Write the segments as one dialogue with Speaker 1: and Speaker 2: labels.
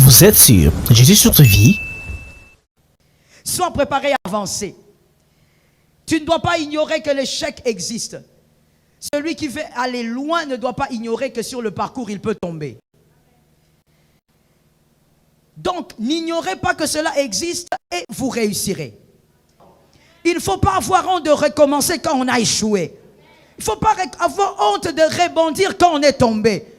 Speaker 1: Vous êtes sur Jésus sur ta vie.
Speaker 2: Sois préparé à avancer. Tu ne dois pas ignorer que l'échec existe. Celui qui veut aller loin ne doit pas ignorer que sur le parcours, il peut tomber. Donc, n'ignorez pas que cela existe et vous réussirez. Il ne faut pas avoir honte de recommencer quand on a échoué. Il ne faut pas avoir honte de rebondir quand on est tombé.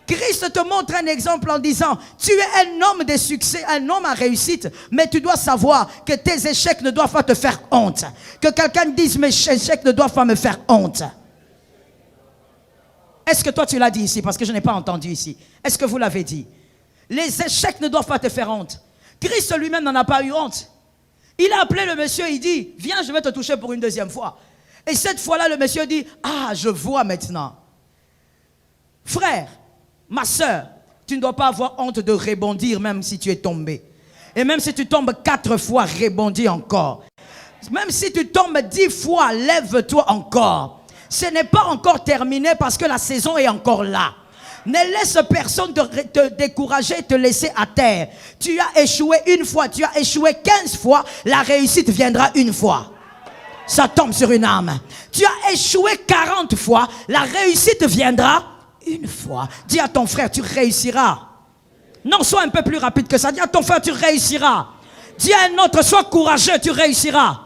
Speaker 2: Christ te montre un exemple en disant, tu es un homme de succès, un homme à réussite, mais tu dois savoir que tes échecs ne doivent pas te faire honte. Que quelqu'un dise, mes échecs ne doivent pas me faire honte. Est-ce que toi tu l'as dit ici? Parce que je n'ai pas entendu ici. Est-ce que vous l'avez dit? Les échecs ne doivent pas te faire honte. Christ lui-même n'en a pas eu honte. Il a appelé le monsieur, il dit, viens, je vais te toucher pour une deuxième fois. Et cette fois-là, le monsieur dit, ah, je vois maintenant. Frère, ma soeur, tu ne dois pas avoir honte de rebondir même si tu es tombé. Et même si tu tombes 4 fois, rebondis encore. Même si tu tombes 10 fois, lève-toi encore. Ce n'est pas encore terminé parce que la saison est encore là. Ne laisse personne te décourager, te laisser à terre. Tu as échoué une fois, tu as échoué 15 fois, la réussite viendra une fois. Ça tombe sur une âme. Tu as échoué 40 fois, la réussite viendra une fois. Dis à ton frère, tu réussiras. Non, sois un peu plus rapide que ça. Dis à ton frère, tu réussiras. Dis à un autre, sois courageux, tu réussiras.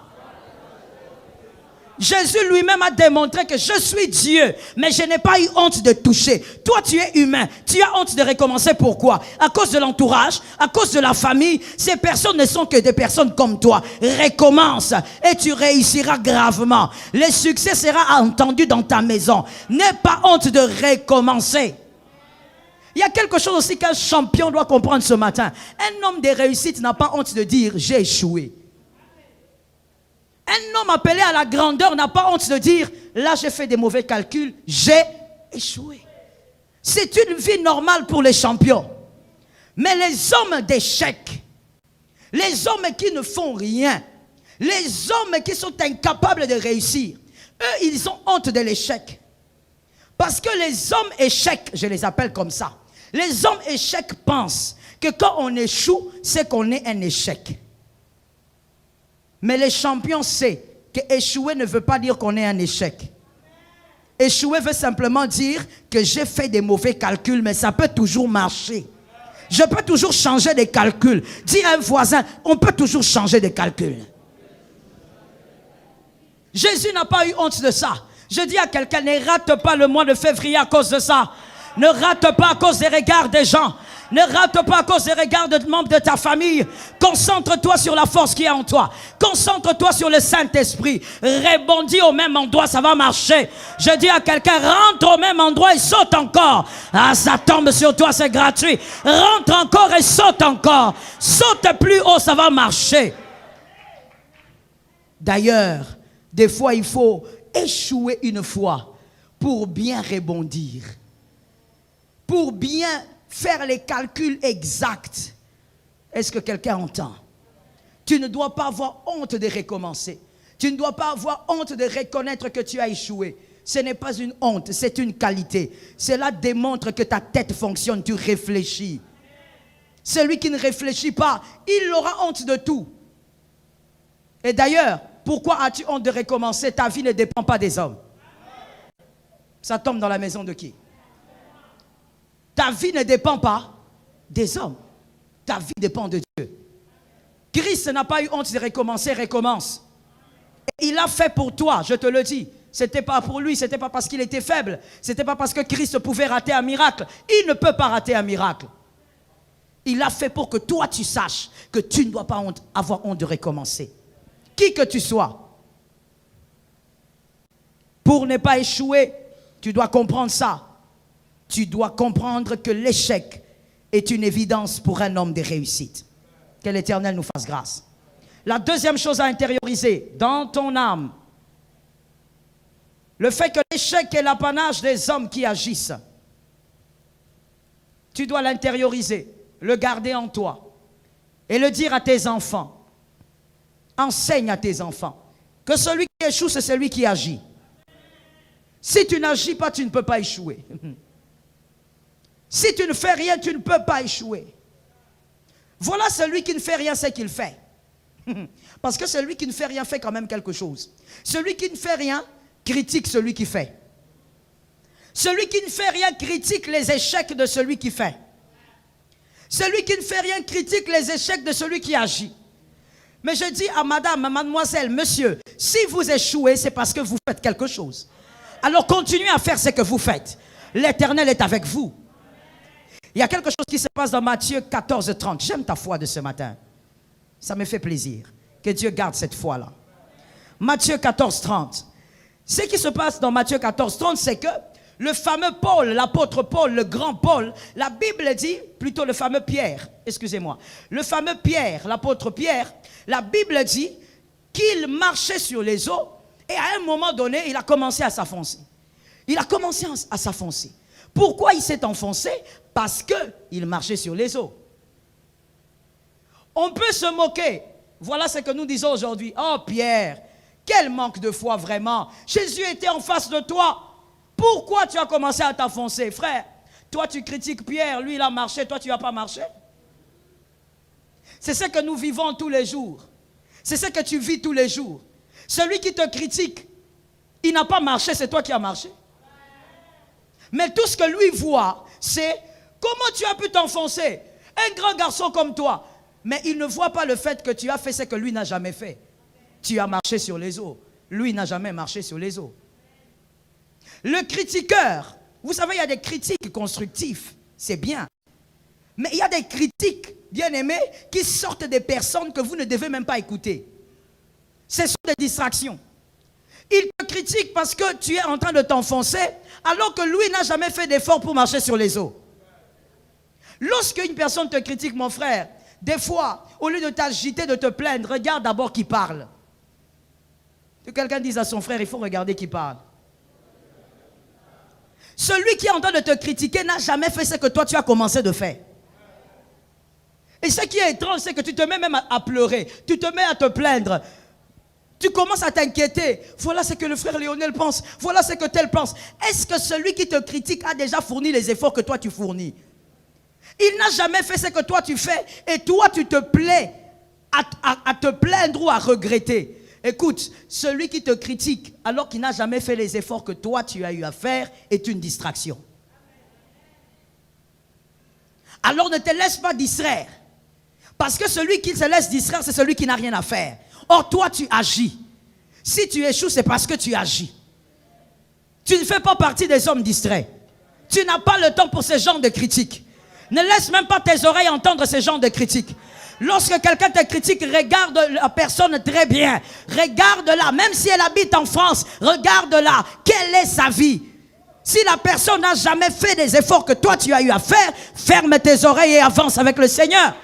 Speaker 2: Jésus lui-même a démontré que je suis Dieu, mais je n'ai pas eu honte de toucher. Toi, tu es humain. Tu as honte de recommencer. Pourquoi? À cause de l'entourage, à cause de la famille. Ces personnes ne sont que des personnes comme toi. Recommence et tu réussiras gravement. Le succès sera entendu dans ta maison. N'aie pas honte de recommencer. Il y a quelque chose aussi qu'un champion doit comprendre ce matin. Un homme de réussite n'a pas honte de dire « j'ai échoué ». Un homme appelé à la grandeur n'a pas honte de dire, là j'ai fait des mauvais calculs, j'ai échoué. C'est une vie normale pour les champions. Mais les hommes d'échec, les hommes qui ne font rien, les hommes qui sont incapables de réussir, eux ils ont honte de l'échec. Parce que les hommes échecs, je les appelle comme ça, les hommes échecs pensent que quand on échoue, c'est qu'on est un échec. Mais les champions savent que échouer ne veut pas dire qu'on est un échec. Échouer veut simplement dire que j'ai fait des mauvais calculs, mais ça peut toujours marcher. Je peux toujours changer des calculs. Dis à un voisin, on peut toujours changer des calculs. Jésus n'a pas eu honte de ça. Je dis à quelqu'un, ne rate pas le mois de février à cause de ça. Ne rate pas à cause des regards des gens. Ne rate pas à cause des regards de membres de ta famille. Concentre-toi sur la force qui est en toi. Concentre-toi sur le Saint-Esprit. Rebondis au même endroit, ça va marcher. Je dis à quelqu'un, rentre au même endroit et saute encore. Ah, ça tombe sur toi, c'est gratuit. Rentre encore et saute encore. Saute plus haut, ça va marcher. D'ailleurs, des fois, il faut échouer une fois pour bien rebondir. Pour bien faire les calculs exacts. Est-ce que quelqu'un entend? Tu ne dois pas avoir honte de recommencer. Tu ne dois pas avoir honte de reconnaître que tu as échoué. Ce n'est pas une honte, c'est une qualité. Cela démontre que ta tête fonctionne, tu réfléchis. Celui qui ne réfléchit pas, il aura honte de tout. Et d'ailleurs, pourquoi as-tu honte de recommencer? Ta vie ne dépend pas des hommes. Ça tombe dans la maison de qui? Ta vie ne dépend pas des hommes. Ta vie dépend de Dieu. Christ n'a pas eu honte de recommencer, recommence. Et il l'a fait pour toi, je te le dis. Ce n'était pas pour lui, ce n'était pas parce qu'il était faible. Ce n'était pas parce que Christ pouvait rater un miracle. Il ne peut pas rater un miracle. Il l'a fait pour que toi tu saches que tu ne dois pas avoir honte de recommencer. Qui que tu sois. Pour ne pas échouer, tu dois comprendre ça. Tu dois comprendre que l'échec est une évidence pour un homme de réussite. Que l'Éternel nous fasse grâce. La deuxième chose à intérioriser dans ton âme, le fait que l'échec est l'apanage des hommes qui agissent. Tu dois l'intérioriser, le garder en toi et le dire à tes enfants. Enseigne à tes enfants que celui qui échoue, c'est celui qui agit. Si tu n'agis pas, tu ne peux pas échouer. Si tu ne fais rien, tu ne peux pas échouer. Voilà celui qui ne fait rien, c'est qu'il fait. Parce que celui qui ne fait rien fait quand même quelque chose. Celui qui ne fait rien critique celui qui fait. Celui qui ne fait rien critique les échecs de celui qui fait. Celui qui ne fait rien critique les échecs de celui qui agit. Mais je dis à madame, à mademoiselle, monsieur, si vous échouez, c'est parce que vous faites quelque chose. Alors continuez à faire ce que vous faites. L'Éternel est avec vous. Il y a quelque chose qui se passe dans Matthieu 14, 30. J'aime ta foi de ce matin. Ça me fait plaisir. Que Dieu garde cette foi-là. Matthieu 14, 30. Ce qui se passe dans Matthieu 14, 30, c'est que le fameux Paul, l'apôtre Paul, le grand Paul, la Bible dit, plutôt le fameux Pierre, excusez-moi, le fameux Pierre, l'apôtre Pierre, la Bible dit qu'il marchait sur les eaux et à un moment donné, il a commencé à s'enfoncer. Il a commencé à s'enfoncer. Pourquoi il s'est enfoncé? Parce qu'il marchait sur les eaux. On peut se moquer. Voilà ce que nous disons aujourd'hui. Oh Pierre, quel manque de foi vraiment. Jésus était en face de toi. Pourquoi tu as commencé à t'enfoncer? Frère, toi tu critiques Pierre, lui il a marché, toi tu n'as pas marché. C'est ce que nous vivons tous les jours. C'est ce que tu vis tous les jours. Celui qui te critique, il n'a pas marché, c'est toi qui as marché. Mais tout ce que lui voit, c'est comment tu as pu t'enfoncer. Un grand garçon comme toi. Mais il ne voit pas le fait que tu as fait ce que lui n'a jamais fait. Tu as marché sur les eaux. Lui n'a jamais marché sur les eaux. Le critiqueur, vous savez, il y a des critiques constructives, c'est bien. Mais il y a des critiques, bien aimés, qui sortent des personnes que vous ne devez même pas écouter. Ce sont des distractions. Il te critique parce que tu es en train de t'enfoncer, alors que lui n'a jamais fait d'effort pour marcher sur les eaux. Lorsqu'une personne te critique, mon frère, des fois, au lieu de t'agiter, de te plaindre, regarde d'abord qui parle. Que quelqu'un dise à son frère, il faut regarder qui parle. Celui qui est en train de te critiquer n'a jamais fait ce que toi tu as commencé de faire. Et ce qui est étrange, c'est que tu te mets même à pleurer. Tu te mets à te plaindre. Tu commences à t'inquiéter. Voilà ce que le frère Lionel pense. Voilà ce que tel pense. Est-ce que celui qui te critique a déjà fourni les efforts que toi tu fournis? Il n'a jamais fait ce que toi tu fais. Et toi tu te plais à te plaindre ou à regretter. Écoute, celui qui te critique alors qu'il n'a jamais fait les efforts que toi tu as eu à faire est une distraction. Alors ne te laisse pas distraire. Parce que celui qui se laisse distraire, c'est celui qui n'a rien à faire. Or toi tu agis. Si tu échoues, c'est parce que tu agis. Tu ne fais pas partie des hommes distraits. Tu n'as pas le temps pour ce genre de critiques. Ne laisse même pas tes oreilles entendre ce genre de critiques. Lorsque quelqu'un te critique, regarde la personne très bien. Regarde-la, même si elle habite en France, regarde-la. Quelle est sa vie? Si la personne n'a jamais fait des efforts que toi tu as eu à faire, ferme tes oreilles et avance avec le Seigneur.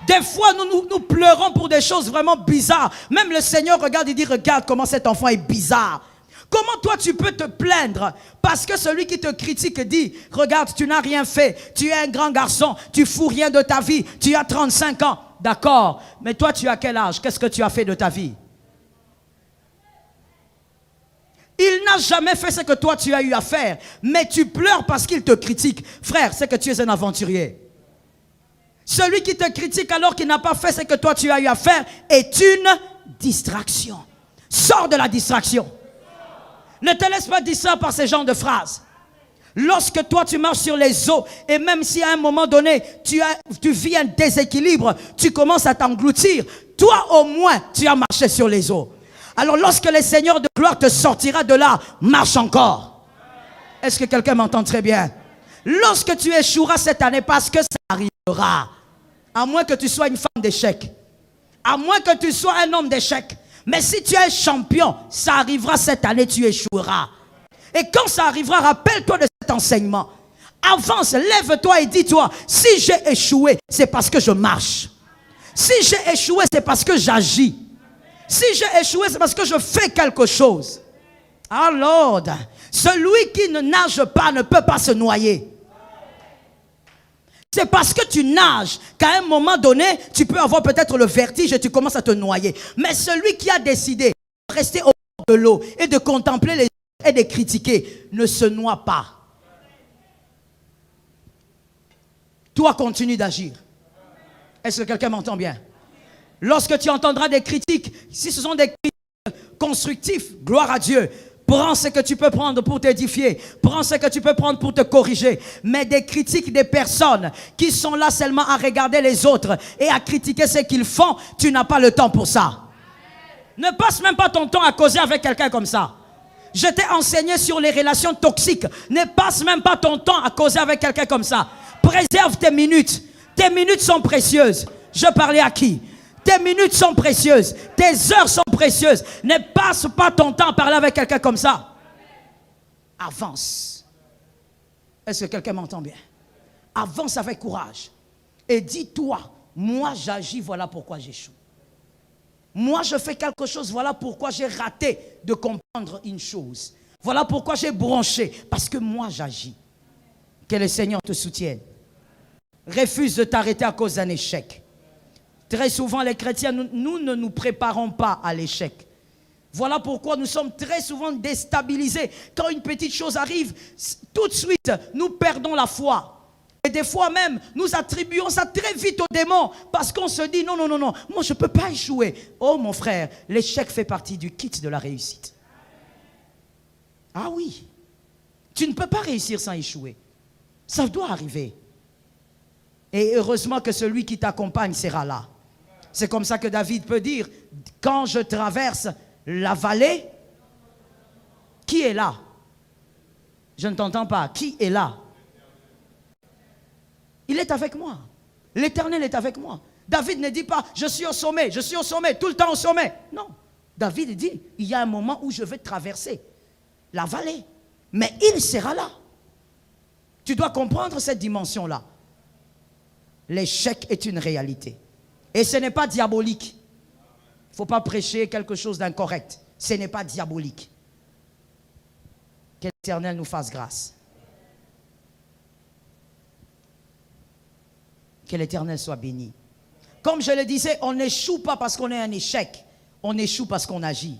Speaker 2: Des fois, nous pleurons pour des choses vraiment bizarres. Même le Seigneur regarde et dit, regarde comment cet enfant est bizarre. Comment toi tu peux te plaindre parce que celui qui te critique dit, regarde, tu n'as rien fait, tu es un grand garçon, tu fous rien de ta vie, tu as 35 ans. D'accord, mais toi tu as quel âge? Qu'est-ce que tu as fait de ta vie? Il n'a jamais fait ce que toi tu as eu à faire, mais tu pleures parce qu'il te critique. Frère, c'est que tu es un aventurier. Celui qui te critique alors qu'il n'a pas fait ce que toi tu as eu à faire est une distraction. Sors de la distraction. Ne te laisse pas distraire par ces genres de phrases. Lorsque toi tu marches sur les eaux et même si à un moment donné tu vis un déséquilibre, tu commences à t'engloutir, toi au moins tu as marché sur les eaux. Alors lorsque le Seigneur de gloire te sortira de là, marche encore. Est-ce que quelqu'un m'entend très bien? Lorsque tu échoueras cette année, parce que ça arrivera, à moins que tu sois une femme d'échec, à moins que tu sois un homme d'échec, mais si tu es champion, ça arrivera cette année, tu échoueras. Et quand ça arrivera, rappelle-toi de cet enseignement. Avance, lève-toi et dis-toi, si j'ai échoué, c'est parce que je marche. Si j'ai échoué, c'est parce que j'agis. Si j'ai échoué, c'est parce que je fais quelque chose. Alors, celui qui ne nage pas ne peut pas se noyer. C'est parce que tu nages qu'à un moment donné, tu peux avoir peut-être le vertige et tu commences à te noyer. Mais celui qui a décidé de rester au bord de l'eau et de contempler les gens et de critiquer ne se noie pas. Toi, continue d'agir. Est-ce que quelqu'un m'entend bien? Lorsque tu entendras des critiques, si ce sont des critiques constructives, gloire à Dieu. Prends ce que tu peux prendre pour t'édifier. Prends ce que tu peux prendre pour te corriger. Mais des critiques des personnes qui sont là seulement à regarder les autres et à critiquer ce qu'ils font, tu n'as pas le temps pour ça. Ne passe même pas ton temps à causer avec quelqu'un comme ça. Je t'ai enseigné sur les relations toxiques. Ne passe même pas ton temps à causer avec quelqu'un comme ça. Préserve tes minutes. Tes minutes sont précieuses. Je parlais à qui? Tes minutes sont précieuses. Tes heures sont précieuses. Ne passe pas ton temps à parler avec quelqu'un comme ça. Avance. Est-ce que quelqu'un m'entend bien? Avance avec courage. Et dis-toi, moi j'agis, voilà pourquoi j'échoue. Moi je fais quelque chose, voilà pourquoi j'ai raté de comprendre une chose. Voilà pourquoi j'ai bronché. Parce que moi j'agis. Que le Seigneur te soutienne. Refuse de t'arrêter à cause d'un échec. Très souvent, les chrétiens, nous ne nous préparons pas à l'échec. Voilà pourquoi nous sommes très souvent déstabilisés. Quand une petite chose arrive, tout de suite, nous perdons la foi. Et des fois même, nous attribuons ça très vite aux démons. Parce qu'on se dit, non, non, non, non, moi je ne peux pas échouer. Oh mon frère, l'échec fait partie du kit de la réussite. Ah oui, tu ne peux pas réussir sans échouer. Ça doit arriver. Et heureusement que celui qui t'accompagne sera là. C'est comme ça que David peut dire, quand je traverse la vallée, qui est là? Je ne t'entends pas. Qui est là? Il est avec moi. L'Éternel est avec moi. David ne dit pas, je suis au sommet, tout le temps au sommet. Non. David dit, il y a un moment où je vais traverser la vallée. Mais il sera là. Tu dois comprendre cette dimension-là. L'échec est une réalité. Et ce n'est pas diabolique. Il ne faut pas prêcher quelque chose d'incorrect. Ce n'est pas diabolique. Que l'Éternel nous fasse grâce. Que l'Éternel soit béni. Comme je le disais, on n'échoue pas parce qu'on est un échec. On échoue parce qu'on agit.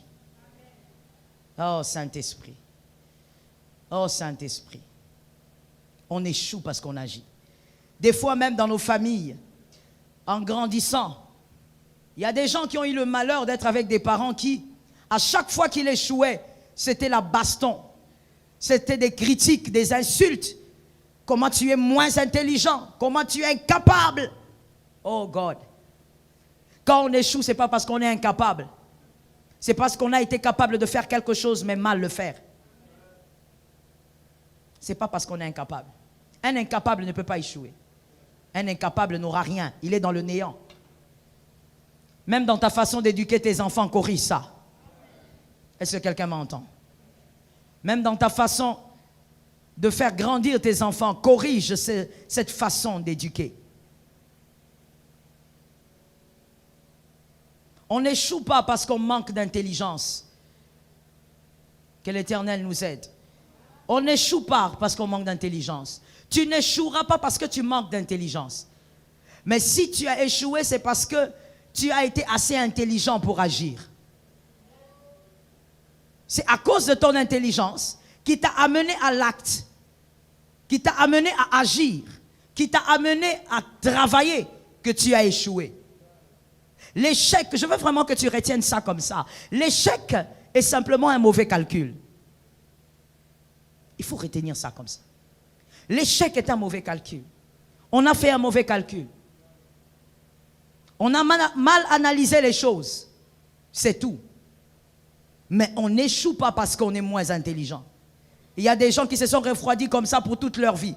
Speaker 2: Oh Saint-Esprit. Oh Saint-Esprit. On échoue parce qu'on agit. Des fois même dans nos familles, en grandissant, il y a des gens qui ont eu le malheur d'être avec des parents qui, à chaque fois qu'ils échouaient, c'était la baston. C'était des critiques, des insultes. Comment tu es moins intelligent? Comment tu es incapable? Oh God. Quand on échoue, ce n'est pas parce qu'on est incapable. C'est parce qu'on a été capable de faire quelque chose, mais mal le faire. Ce n'est pas parce qu'on est incapable. Un incapable ne peut pas échouer. Un incapable n'aura rien. Il est dans le néant. Même dans ta façon d'éduquer tes enfants, corrige ça. Est-ce que quelqu'un m'entend? Même dans ta façon de faire grandir tes enfants, corrige cette façon d'éduquer. On n'échoue pas parce qu'on manque d'intelligence. Que l'Éternel nous aide. On n'échoue pas parce qu'on manque d'intelligence. Tu n'échoueras pas parce que tu manques d'intelligence. Mais si tu as échoué, c'est parce que tu as été assez intelligent pour agir. C'est à cause de ton intelligence qui t'a amené à l'acte, qui t'a amené à agir, qui t'a amené à travailler que tu as échoué. L'échec, je veux vraiment que tu retiennes ça comme ça. L'échec est simplement un mauvais calcul. Il faut retenir ça comme ça. L'échec est un mauvais calcul. On a fait un mauvais calcul. On a mal analysé les choses. C'est tout. Mais on n'échoue pas parce qu'on est moins intelligent. Il y a des gens qui se sont refroidis comme ça pour toute leur vie.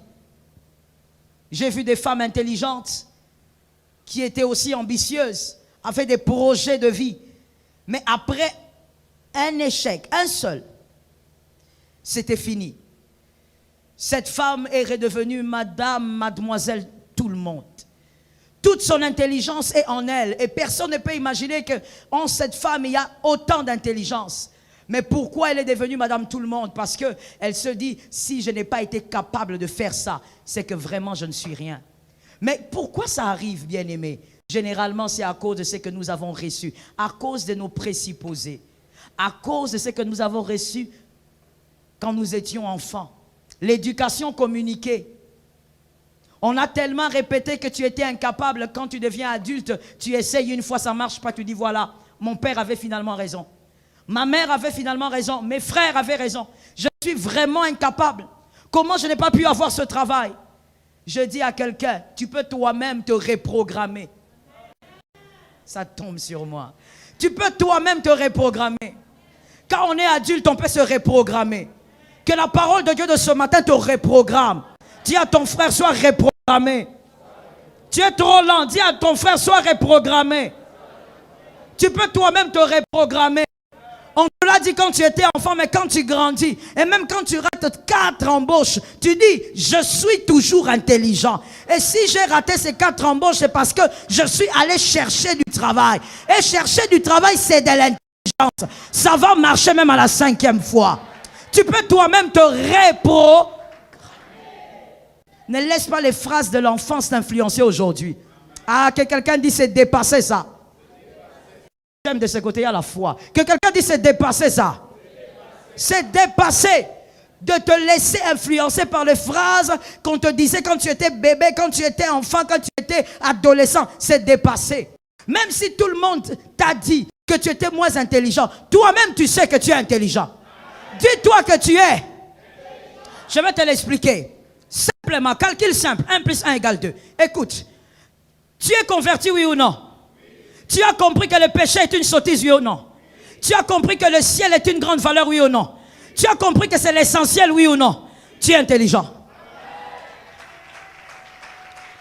Speaker 2: J'ai vu des femmes intelligentes qui étaient aussi ambitieuses, avaient des projets de vie. Mais après un échec, un seul, c'était fini. Cette femme est redevenue madame, mademoiselle, tout le monde. Toute son intelligence est en elle. Et personne ne peut imaginer qu'en cette femme, il y a autant d'intelligence. Mais pourquoi elle est devenue madame tout le monde? Parce qu'elle se dit, si je n'ai pas été capable de faire ça, c'est que vraiment je ne suis rien. Mais pourquoi ça arrive, bien-aimés? Généralement, c'est à cause de ce que nous avons reçu, à cause de nos présupposés, à cause de ce que nous avons reçu quand nous étions enfants. L'éducation communiquée. On a tellement répété que tu étais incapable. Quand tu deviens adulte, tu essayes une fois, ça ne marche pas. Tu dis voilà, mon père avait finalement raison. Ma mère avait finalement raison. Mes frères avaient raison. Je suis vraiment incapable. Comment je n'ai pas pu avoir ce travail? Je dis à quelqu'un, tu peux toi-même te reprogrammer. Ça tombe sur moi. Tu peux toi-même te reprogrammer. Quand on est adulte, on peut se reprogrammer. Que la parole de Dieu de ce matin te reprogramme. Dis à ton frère, sois reprogrammé. Tu es trop lent. Dis à ton frère, sois reprogrammé. Tu peux toi-même te reprogrammer. On te l'a dit quand tu étais enfant, mais quand tu grandis, et même quand tu rates 4 embauches, tu dis, je suis toujours intelligent. Et si j'ai raté ces 4 embauches, c'est parce que je suis allé chercher du travail. Et chercher du travail, c'est de l'intelligence. Ça va marcher même à la 5e fois. Tu peux toi-même te reprogrammer. Ne laisse pas les phrases de l'enfance t'influencer aujourd'hui. Ah, que quelqu'un dit c'est dépassé ça. J'aime de ce côté, il y a la foi. Que quelqu'un dise c'est dépassé ça. C'est dépassé de te laisser influencer par les phrases qu'on te disait quand tu étais bébé, quand tu étais enfant, quand tu étais adolescent. C'est dépassé. Même si tout le monde t'a dit que tu étais moins intelligent, toi-même tu sais que tu es intelligent. Dis-toi que tu es. Je vais te l'expliquer. Simplement, calcul simple. 1 plus 1 égale 2. Écoute, tu es converti oui ou non? Tu as compris que le péché est une sottise, oui ou non? Tu as compris que le ciel est une grande valeur, oui ou non? Tu as compris que c'est l'essentiel, oui ou non? Tu es intelligent.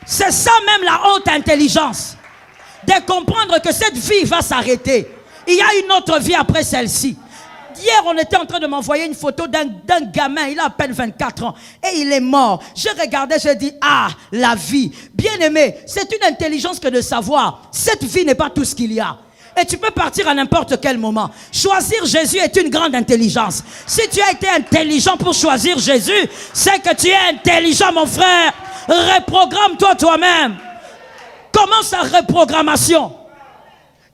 Speaker 2: C'est ça même la haute intelligence. De comprendre que cette vie va s'arrêter. Il y a une autre vie après celle-ci. Hier, on était en train de m'envoyer une photo d'un gamin, il a à peine 24 ans, et il est mort. Je regardais, je dis, ah, la vie. Bien aimé, c'est une intelligence que de savoir, cette vie n'est pas tout ce qu'il y a. Et tu peux partir à n'importe quel moment. Choisir Jésus est une grande intelligence. Si tu as été intelligent pour choisir Jésus, c'est que tu es intelligent, mon frère. Reprogramme-toi toi-même. Commence la reprogrammation.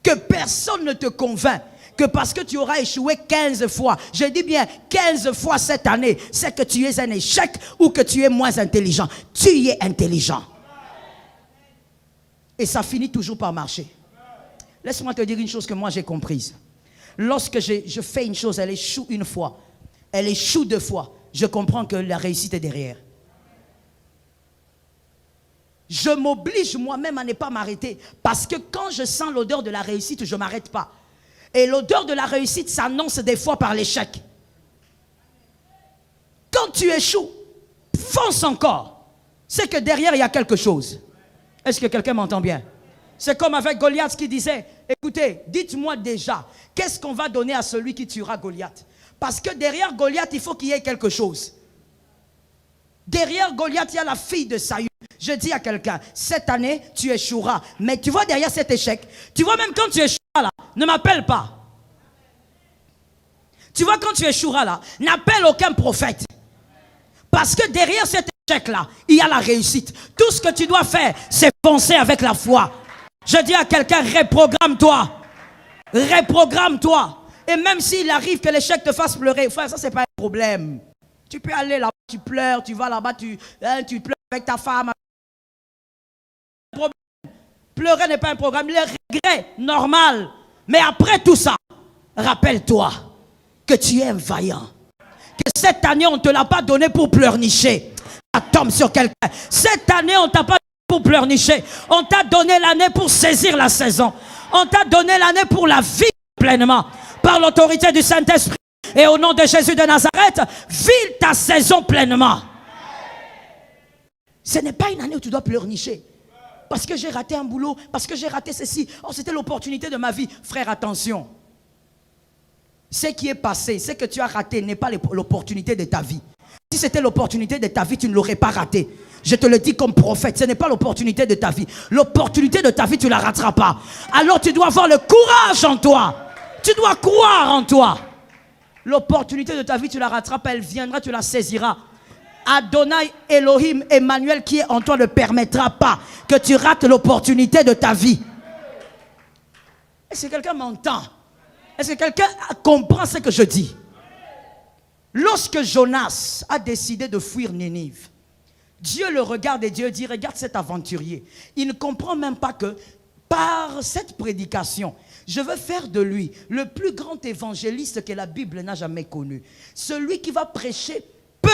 Speaker 2: Que personne ne te convainc que parce que tu auras échoué 15 fois, je dis bien 15 fois cette année, c'est que tu es un échec ou que tu es moins intelligent. Tu es intelligent. Et ça finit toujours par marcher. Laisse-moi te dire une chose que moi j'ai comprise. Lorsque je fais une chose, elle échoue une fois, elle échoue 2 fois, je comprends que la réussite est derrière. Je m'oblige moi-même à ne pas m'arrêter. Parce que quand je sens l'odeur de la réussite, je ne m'arrête pas. Et l'odeur de la réussite s'annonce des fois par l'échec. Quand tu échoues, fonce encore. C'est que derrière, il y a quelque chose. Est-ce que quelqu'un m'entend bien? C'est comme avec Goliath qui disait, écoutez, dites-moi déjà, qu'est-ce qu'on va donner à celui qui tuera Goliath? Parce que derrière Goliath, il faut qu'il y ait quelque chose. Derrière Goliath, il y a la fille de Saül. Je dis à quelqu'un, cette année, tu échoueras. Mais tu vois derrière cet échec, tu vois même quand tu échoueras là, ne m'appelle pas. Tu vois quand tu échoueras là, n'appelle aucun prophète. Parce que derrière cet échec-là, il y a la réussite. Tout ce que tu dois faire, c'est foncer avec la foi. Je dis à quelqu'un, reprogramme-toi. Reprogramme-toi. Et même s'il arrive que l'échec te fasse pleurer, frère, ça c'est pas un problème. Tu peux aller là-bas, tu pleures, tu vas là-bas, tu pleures avec ta femme. Pleurer n'est pas un programme, le regret, normal. Mais après tout ça, rappelle-toi que tu es un vaillant. Que cette année, on ne te l'a pas donné pour pleurnicher. Ça tombe sur quelqu'un. Cette année, on ne t'a pas donné pour pleurnicher. On t'a donné l'année pour saisir la saison. On t'a donné l'année pour la vivre pleinement. Par l'autorité du Saint-Esprit. Et au nom de Jésus de Nazareth, vis ta saison pleinement. Ce n'est pas une année où tu dois pleurnicher. Parce que j'ai raté un boulot, parce que j'ai raté ceci. Oh, c'était l'opportunité de ma vie. Frère, attention. Ce qui est passé, ce que tu as raté n'est pas l'opportunité de ta vie. Si c'était l'opportunité de ta vie, tu ne l'aurais pas raté. Je te le dis comme prophète, ce n'est pas l'opportunité de ta vie. L'opportunité de ta vie, tu ne la rateras pas. Alors tu dois avoir le courage en toi. Tu dois croire en toi. L'opportunité de ta vie, tu la rattrapes, elle viendra, tu la saisiras. Adonai Elohim Emmanuel qui est en toi ne permettra pas que tu rates l'opportunité de ta vie. Est-ce que quelqu'un m'entend? Est-ce que quelqu'un comprend ce que je dis? Lorsque Jonas a décidé de fuir Ninive, Dieu le regarde et Dieu dit, regarde cet aventurier. Il ne comprend même pas que par cette prédication, je veux faire de lui le plus grand évangéliste que la Bible n'a jamais connu. Celui qui va prêcher peu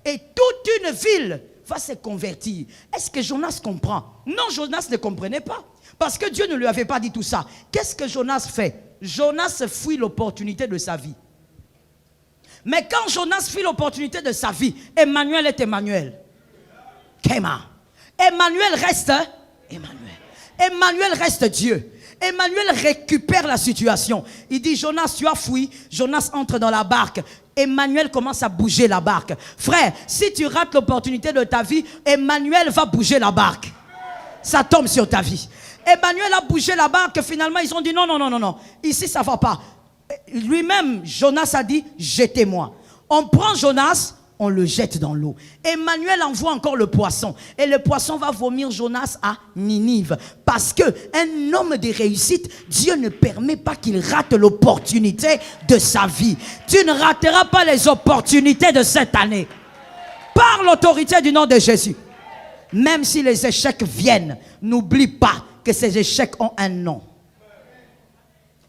Speaker 2: et toute une ville va se convertir. Est-ce que Jonas comprend? Non, Jonas ne comprenait pas. Parce que Dieu ne lui avait pas dit tout ça. Qu'est-ce que Jonas fait? Jonas fuit l'opportunité de sa vie. Mais quand Jonas fuit l'opportunité de sa vie, Emmanuel est Emmanuel. Kéma. Emmanuel reste Emmanuel. Emmanuel reste Dieu. Emmanuel récupère la situation. Il dit, Jonas, tu as fui. Jonas entre dans la barque. Emmanuel commence à bouger la barque. Frère, si tu rates l'opportunité de ta vie, Emmanuel va bouger la barque. Ça tombe sur ta vie. Emmanuel a bougé la barque. Finalement, ils ont dit, non, non, non, non, non. Ici, ça ne va pas. Lui-même, Jonas a dit, jetez-moi. On prend Jonas, on le jette dans l'eau. Emmanuel envoie encore le poisson. Et le poisson va vomir Jonas à Ninive. Parce qu'un homme de réussite, Dieu ne permet pas qu'il rate l'opportunité de sa vie. Tu ne rateras pas les opportunités de cette année. Par l'autorité du nom de Jésus. Même si les échecs viennent, n'oublie pas que ces échecs ont un nom.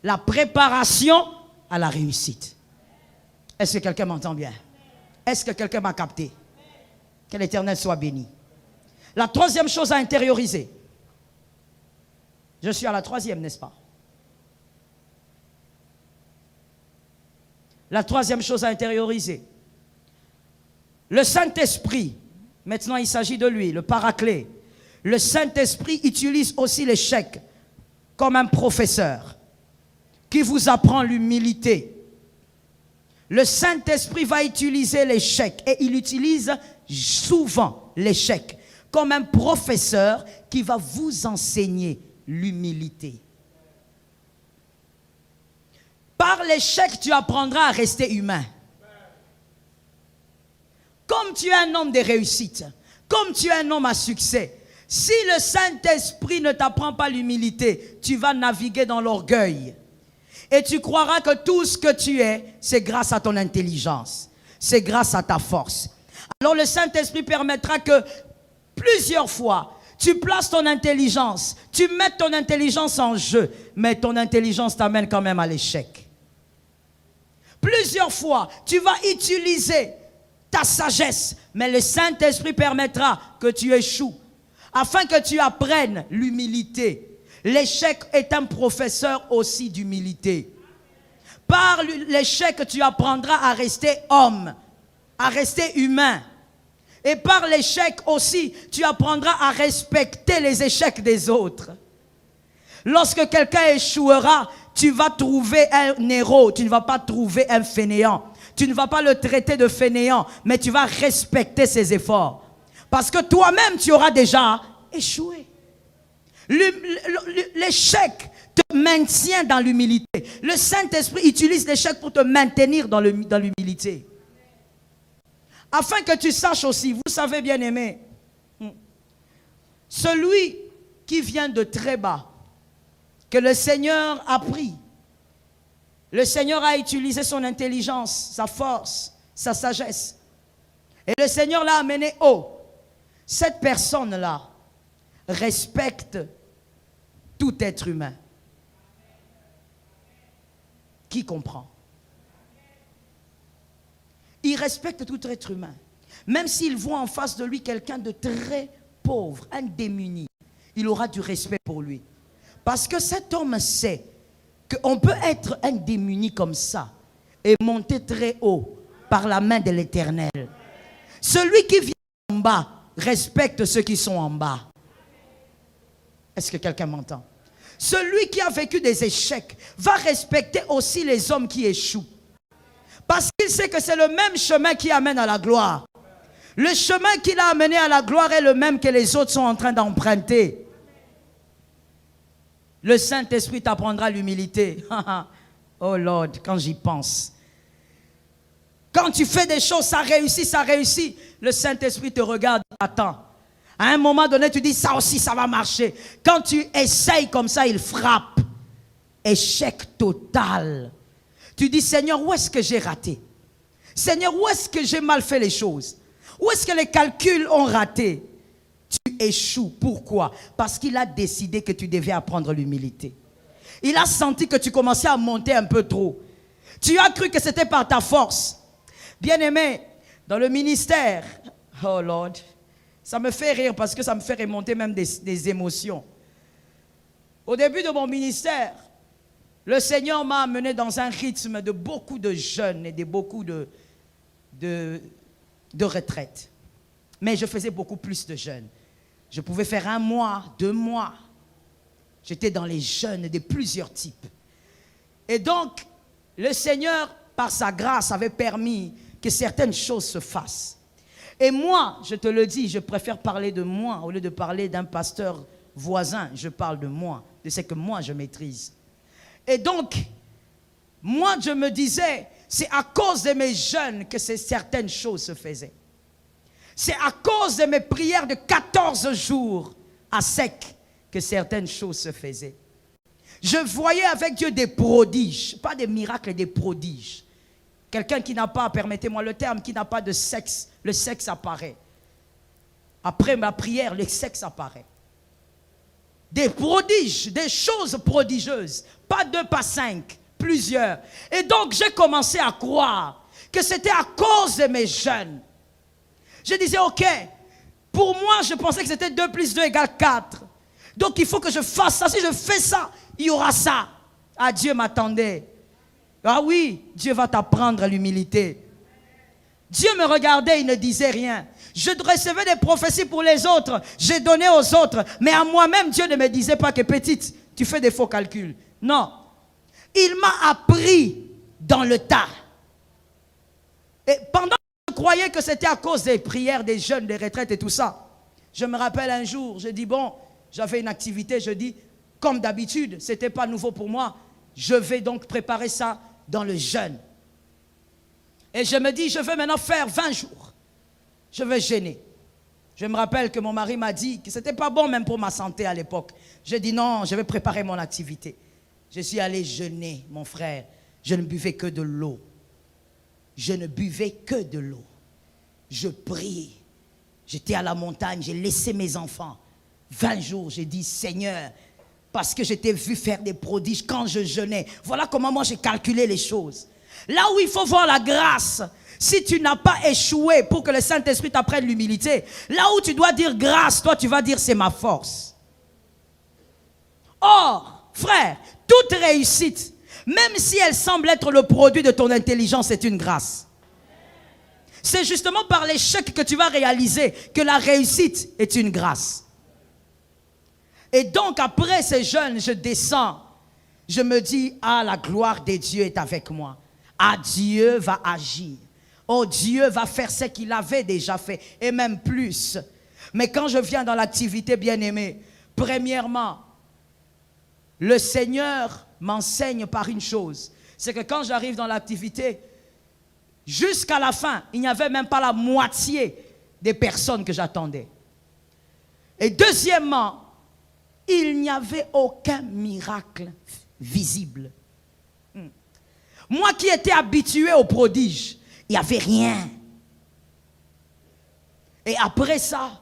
Speaker 2: La préparation à la réussite. Est-ce que quelqu'un m'entend bien? Est-ce que quelqu'un m'a capté? Que l'Éternel soit béni. La troisième chose à intérioriser. Je suis à la troisième, n'est-ce pas? La troisième chose à intérioriser. Le Saint-Esprit, maintenant il s'agit de lui, le Paraclet. Le Saint-Esprit utilise aussi l'échec comme un professeur qui vous apprend l'humilité. Le Saint-Esprit va utiliser l'échec et il utilise souvent l'échec comme un professeur qui va vous enseigner l'humilité. Par l'échec, tu apprendras à rester humain. Comme tu es un homme de réussite, comme tu es un homme à succès, si le Saint-Esprit ne t'apprend pas l'humilité, tu vas naviguer dans l'orgueil. Et tu croiras que tout ce que tu es, c'est grâce à ton intelligence. C'est grâce à ta force. Alors le Saint-Esprit permettra que plusieurs fois, tu places ton intelligence. Tu mets ton intelligence en jeu. Mais ton intelligence t'amène quand même à l'échec. Plusieurs fois, tu vas utiliser ta sagesse. Mais le Saint-Esprit permettra que tu échoues. Afin que tu apprennes l'humilité. L'échec est un professeur aussi d'humilité. Par l'échec, tu apprendras à rester homme, à rester humain. Et par l'échec aussi, tu apprendras à respecter les échecs des autres. Lorsque quelqu'un échouera, tu vas trouver un héros, tu ne vas pas trouver un fainéant. Tu ne vas pas le traiter de fainéant, mais tu vas respecter ses efforts. Parce que toi-même, tu auras déjà échoué. L'échec te maintient dans l'humilité. Le Saint-Esprit utilise l'échec pour te maintenir dans l'humilité. Afin que tu saches aussi, vous savez bien aimé, celui qui vient de très bas, que le Seigneur a pris, le Seigneur a utilisé son intelligence, sa force, sa sagesse. Et le Seigneur l'a amené haut. Cette personne-là respecte tout être humain. Qui comprend? Il respecte tout être humain. Même s'il voit en face de lui quelqu'un de très pauvre, un démuni, il aura du respect pour lui. Parce que cet homme sait qu'on peut être un démuni comme ça et monter très haut par la main de l'Éternel. Celui qui vient en bas respecte ceux qui sont en bas. Est-ce que quelqu'un m'entend? Celui qui a vécu des échecs va respecter aussi les hommes qui échouent. Parce qu'il sait que c'est le même chemin qui amène à la gloire. Le chemin qui l'a amené à la gloire est le même que les autres sont en train d'emprunter. Le Saint-Esprit t'apprendra l'humilité. Oh Lord, quand j'y pense. Quand tu fais des choses, ça réussit, ça réussit. Le Saint-Esprit te regarde, attends. À un moment donné, tu dis, ça aussi, ça va marcher. Quand tu essayes comme ça, il frappe. Échec total. Tu dis, Seigneur, où est-ce que j'ai raté? Seigneur, où est-ce que j'ai mal fait les choses? Où est-ce que les calculs ont raté? Tu échoues. Pourquoi? Parce qu'il a décidé que tu devais apprendre l'humilité. Il a senti que tu commençais à monter un peu trop. Tu as cru que c'était par ta force. Bien-aimé, dans le ministère, oh Lord, ça me fait rire parce que ça me fait remonter même des émotions. Au début de mon ministère, le Seigneur m'a amené dans un rythme de beaucoup de jeûnes et de beaucoup de retraites. Mais je faisais beaucoup plus de jeûnes. Je pouvais faire 1 mois, 2 mois. J'étais dans les jeûnes de plusieurs types. Et donc, le Seigneur, par sa grâce, avait permis que certaines choses se fassent. Et moi, je te le dis, je préfère parler de moi au lieu de parler d'un pasteur voisin. Je parle de moi, de ce que moi je maîtrise. Et donc, moi je me disais, c'est à cause de mes jeûnes que certaines choses se faisaient. C'est à cause de mes prières de 14 jours à sec que certaines choses se faisaient. Je voyais avec Dieu des prodiges, pas des miracles, des prodiges. Quelqu'un qui n'a pas, permettez-moi le terme, qui n'a pas de sexe, le sexe apparaît. Après ma prière, le sexe apparaît. Des prodiges, des choses prodigieuses. Pas 2, pas 5, plusieurs. Et donc j'ai commencé à croire que c'était à cause de mes jeûnes. Je disais, ok, pour moi je pensais que c'était 2 plus 2 égale 4. Donc il faut que je fasse ça. Si je fais ça, il y aura ça. Ah, Dieu m'attendait. Ah oui, Dieu va t'apprendre l'humilité. Dieu me regardait, il ne disait rien. Je recevais des prophéties pour les autres. J'ai donné aux autres. Mais à moi-même, Dieu ne me disait pas que petite, tu fais des faux calculs. Non. Il m'a appris dans le tas. Et pendant que je croyais que c'était à cause des prières, des jeûnes, des retraites et tout ça, je me rappelle un jour, je dis bon, j'avais une activité, je dis, comme d'habitude, ce n'était pas nouveau pour moi, je vais donc préparer ça dans le jeûne. Et je me dis, je vais maintenant faire 20 jours. Je vais jeûner. Je me rappelle que mon mari m'a dit que ce n'était pas bon même pour ma santé à l'époque. J'ai dit non, je vais préparer mon activité. Je suis allé jeûner, mon frère. Je ne buvais que de l'eau. Je ne buvais que de l'eau. Je priais. J'étais à la montagne, j'ai laissé mes enfants. 20 jours, j'ai dit, Seigneur, parce que j'étais vu faire des prodiges quand je jeûnais. Voilà comment moi j'ai calculé les choses. Là où il faut voir la grâce, si tu n'as pas échoué pour que le Saint-Esprit t'apprenne l'humilité, là où tu dois dire grâce, toi tu vas dire c'est ma force. Or, frère, toute réussite, même si elle semble être le produit de ton intelligence, c'est une grâce. C'est justement par l'échec que tu vas réaliser que la réussite est une grâce. Et donc après ces jeûnes, je descends. Je me dis, ah, la gloire de Dieu est avec moi. Ah, Dieu va agir. Oh, Dieu va faire ce qu'il avait déjà fait, et même plus. Mais quand je viens dans l'activité, bien-aimée, premièrement, le Seigneur m'enseigne par une chose. C'est que quand j'arrive dans l'activité, jusqu'à la fin, il n'y avait même pas la moitié des personnes que j'attendais. Et deuxièmement, il n'y avait aucun miracle visible. Moi qui étais habitué aux prodiges, il n'y avait rien. Et après ça,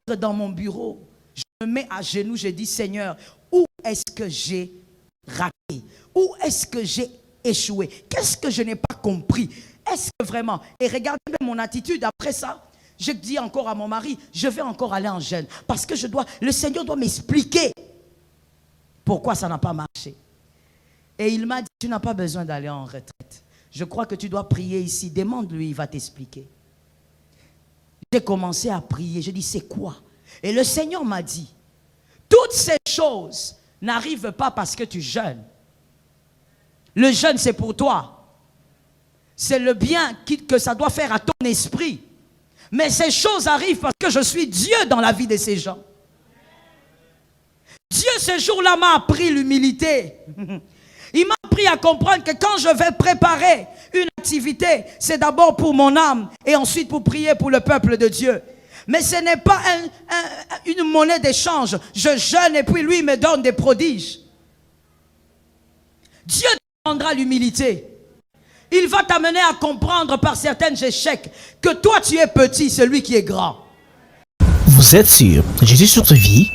Speaker 2: dans mon bureau, je me mets à genoux, je dis, Seigneur, où est-ce que j'ai raté? Où est-ce que j'ai échoué? Qu'est-ce que je n'ai pas compris? Est-ce que vraiment? Et regardez mon attitude après ça. Je dis encore à mon mari, je vais encore aller en jeûne. Parce que le Seigneur doit m'expliquer pourquoi ça n'a pas marché. Et il m'a dit, tu n'as pas besoin d'aller en retraite. Je crois que tu dois prier ici. Demande-lui, il va t'expliquer. J'ai commencé à prier. Je dis, c'est quoi? Et le Seigneur m'a dit, toutes ces choses n'arrivent pas parce que tu jeûnes. Le jeûne, c'est pour toi. C'est le bien que ça doit faire à ton esprit. Mais ces choses arrivent parce que je suis Dieu dans la vie de ces gens. Dieu, ce jour-là, m'a appris l'humilité. Il m'a appris à comprendre que quand je vais préparer une activité, c'est d'abord pour mon âme et ensuite pour prier pour le peuple de Dieu. Mais ce n'est pas une monnaie d'échange. Je jeûne et puis lui il me donne des prodiges. Dieu te rendra l'humilité. Il va t'amener à comprendre par certains échecs que toi tu es petit, celui qui est grand.
Speaker 1: Vous êtes sur Jésus sur vie.